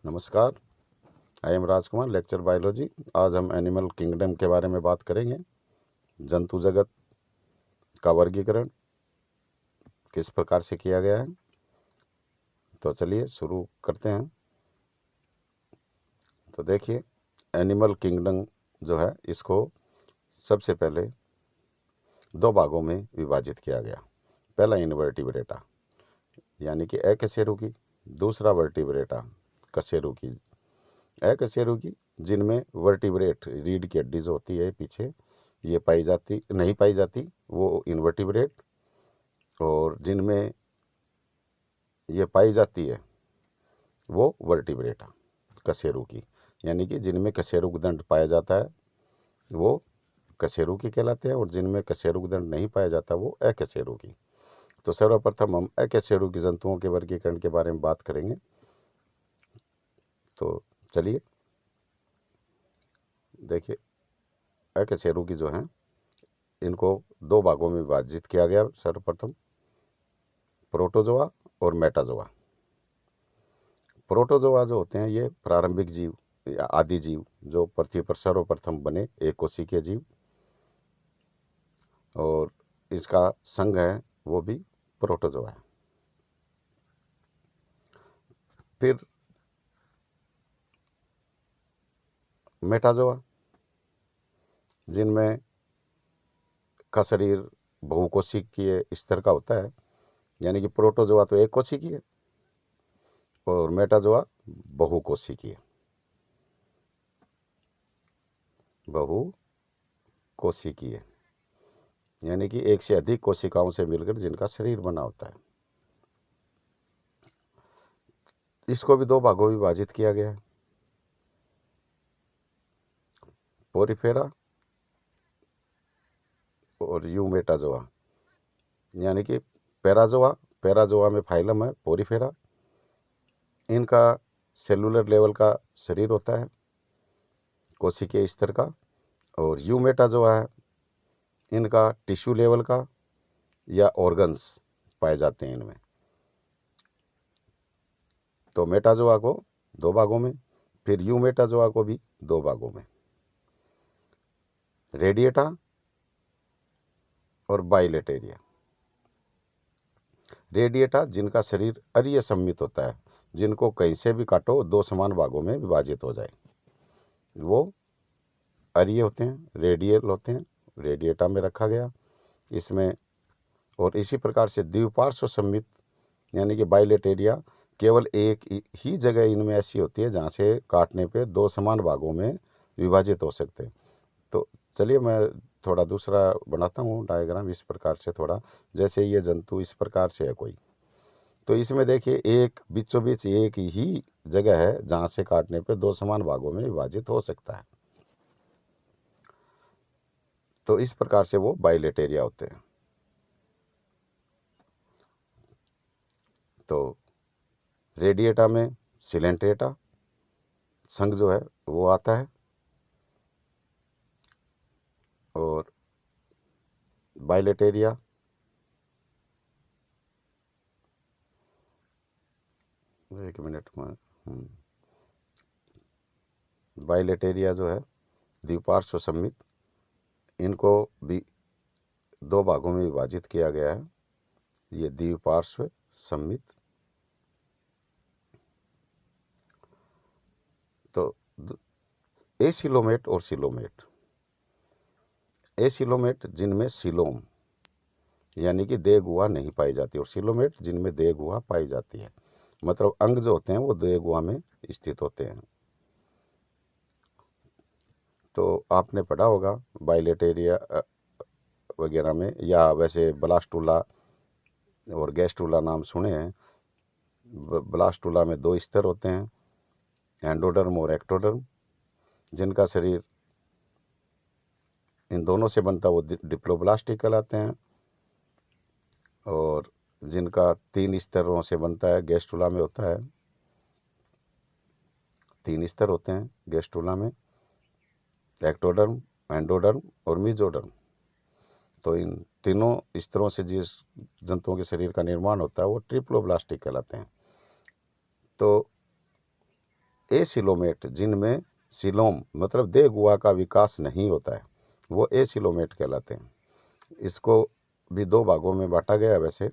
नमस्कार। I am Rajkumar, lecture biology. आज हम एनिमल किंगडम के बारे में बात करेंगे। जंतु जगत का वर्गीकरण किस प्रकार से किया गया है। तो चलिए शुरू करते हैं। तो देखिए, एनिमल किंगडम जो है इसको सबसे पहले दो भागों में विभाजित किया गया। पहला इनवर्टिब्रेटा यानी कि अकशेरुकी, दूसरा वर्टिब्रेटा कशेरुकी। अकशेरुकी जिनमें वर्टिब्रेट रीढ़ की हड्डी जो होती है पीछे ये नहीं पाई जाती वो इनवर्टिब्रेट, और जिनमें ये पाई जाती है वो वर्टिब्रेटा कशेरुकी, यानी कि जिनमें कशेरुक दंड पाया जाता है वो कशेरुकी कहलाते हैं, और जिनमें कशेरुक दंड नहीं पाया जाता वो अकशेरुकी। तो सर्वप्रथम हम अकशेरुकी जंतुओं के वर्गीकरण के बारे में बात करेंगे। तो चलिए देखिए, अकशेरुकी जो हैं इनको दो भागों में विभाजित किया गया। सर्वप्रथम प्रोटोजोआ और मेटाजोआ। प्रोटोजोआ जो होते हैं ये प्रारंभिक जीव या आदि जीव जो पृथ्वी पर सर्वप्रथम बने एक कोशिकीय जीव, और इसका संघ है वो भी प्रोटोजोआ है। फिर मेटाजोआ जिनमें का शरीर बहुकोशिकीय स्तर का होता है, यानी कि प्रोटोजोआ तो एक कोशिकीय और मेटाजोआ बहुकोशिकीय यानी कि एक से अधिक कोशिकाओं से मिलकर जिनका शरीर बना होता है। इसको भी दो भागों में विभाजित किया गया है, पोरिफेरा और यूमेटाजोआ। यानी कि पैराजोआ में फाइलम है पोरिफेरा, इनका सेलुलर लेवल का शरीर होता है कोशिकीय स्तर का, और यूमेटाजोआ है इनका टिश्यू लेवल का या ऑर्गन्स पाए जाते हैं इनमें। तो मेटाजोआ को दो भागों में, फिर यूमेटाजोआ को भी दो भागों में, रेडिएटा और बाइलेटेरिया। रेडिएटा जिनका शरीर अरीय सम्मित होता है, जिनको कहीं से भी काटो दो समान भागों में विभाजित हो जाए, वो अरीय होते हैं, रेडियल होते हैं, रेडिएटा में रखा गया इसमें। और इसी प्रकार से द्विपार्श्व सम्मित यानी कि बाइलेटेरिया, केवल एक ही जगह इनमें ऐसी होती है जहाँ से काटने पे दो समान भागों में विभाजित हो सकते हैं। तो चलिए मैं थोड़ा दूसरा बनाता हूँ डायग्राम इस प्रकार से, थोड़ा जैसे ये जंतु इस प्रकार से है कोई, तो इसमें देखिए एक बीचों बीच एक ही जगह है जहाँ से काटने पे दो समान भागों में विभाजित हो सकता है। तो इस प्रकार से वो बाइलेटेरिया होते हैं। तो रेडिएटा में सिलेंट्रेटा संघ जो है वो आता है, और बाइलेटेरिया एक मिनट में बाइलेटेरिया जो है द्विपार्श्व सम्मित, इनको भी दो भागों में विभाजित किया गया है। ये द्विपार्श्व सम्मित। तो एसिलोमेट और सिलोमेट। एसिलोमेट जिनमें सिलोम यानी कि देह गुहा नहीं पाई जाती, और सिलोमेट जिनमें देह गुहा पाई जाती है, मतलब अंग जो होते हैं वो देह गुहा में स्थित होते हैं। तो आपने पढ़ा होगा बाइलेटेरिया वगैरह में, या वैसे ब्लास्टुला और गैस्ट्रुला नाम सुने हैं। ब्लास्टुला में दो स्तर होते हैं, एंडोडर्म और एक्टोडर्म। जिनका शरीर इन दोनों से बनता वो डिप्लोब्लास्टिक कहलाते हैं, और जिनका तीन स्तरों से बनता है गैस्ट्रुला में होता है, तीन स्तर होते हैं गैस्ट्रुला में, एक्टोडर्म, एंडोडर्म और मीजोडर्म। तो इन तीनों स्तरों से जिस जंतुओं के शरीर का निर्माण होता है वो ट्रिप्लोब्लास्टिक कहलाते हैं। तो एसिलोमेट जिनमें सिलोम मतलब देह गुहा का विकास नहीं होता है, वो एसिलोमेट कहलाते हैं। इसको भी दो भागों में बांटा गया है। वैसे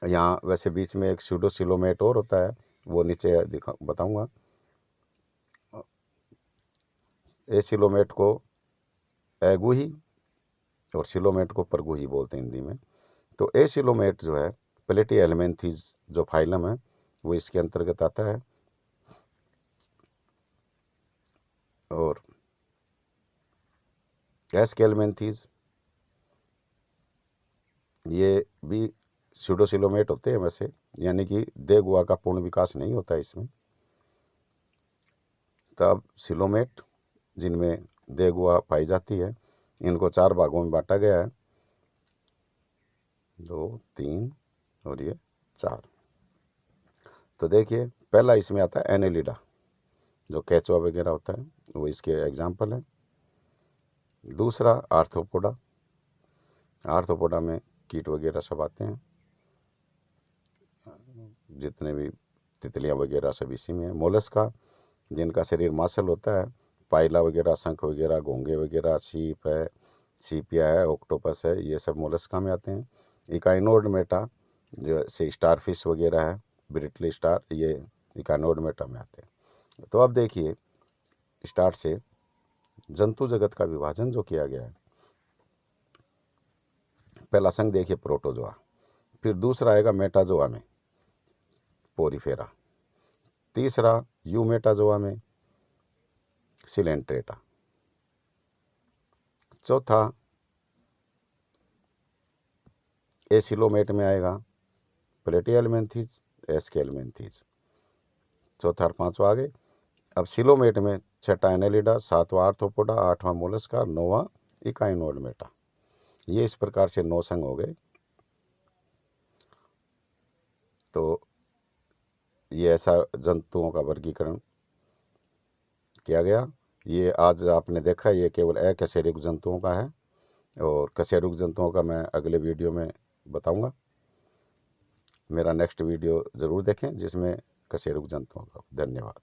यहाँ वैसे बीच में एक स्यूडोसिलोमेट और होता है, वो नीचे बताऊंगा। एसिलोमेट को एगुही और सिलोमेट को परगुही बोलते हैं हिंदी में। तो एसिलोमेट जो है प्लेटिहेल्मिन्थीज जो फाइलम है वो इसके अंतर्गत आता है। और एस्केल्मेंथीज ये भी स्यूडोसिलोमेट होते हैं वैसे, यानी कि देह गुहा का पूर्ण विकास नहीं होता इसमें। तब सिलोमेट जिनमें देह गुहा पाई जाती है, इनको 4 भागों में बांटा गया है, 2, 3 और ये 4। तो देखिए पहला इसमें आता है एनेलिडा, जो केचुआ वगैरह होता है, वो इसके एग्जाम्पल है। दूसरा आर्थ्रोपोडा, आर्थ्रोपोडा में कीट वगैरह सब आते हैं, जितने भी तितलियां वगैरह सब इसी में है। मोलस्का जिनका शरीर मांसल होता है, पाइला वगैरह, शंख वगैरह, घोंगे वगैरह, सीप है, सीपिया है, ऑक्टोपस है, ये सब मोलस्का में आते हैं। इकाइनोडर्मेटा जैसे स्टारफिश वगैरह है, ब्रिटली स्टार, ये इकाइनोडर्मेटा में आते हैं। तो अब देखिए स्टार्ट से जंतु जगत का विभाजन जो किया गया है, पहला संघ देखिए प्रोटोजोआ, फिर दूसरा आएगा मेटाजोआ में पोरीफेरा, तीसरा यूमेटाजोआ में सिलेंट्रेटा, चौथा एसिलोमेट में आएगा प्लेटिहेल्मिन्थीज, एस्केल्मेंथीज, चौथा और पांचवा आगे। अब सिलोमेट में छठा एनेलिडा, सातवां आर्थ्रोपोडा, आठवां मोलस्का, नौवां इकाइनोडर्मेटा। ये इस प्रकार से 9 संघ हो गए। तो ये ऐसा जंतुओं का वर्गीकरण किया गया। ये आज आपने देखा, ये केवल अकशेरुक जंतुओं का है, और कशेरुक जंतुओं का मैं अगले वीडियो में बताऊंगा। मेरा नेक्स्ट वीडियो ज़रूर देखें जिसमें कशेरुक जंतुओं का। धन्यवाद।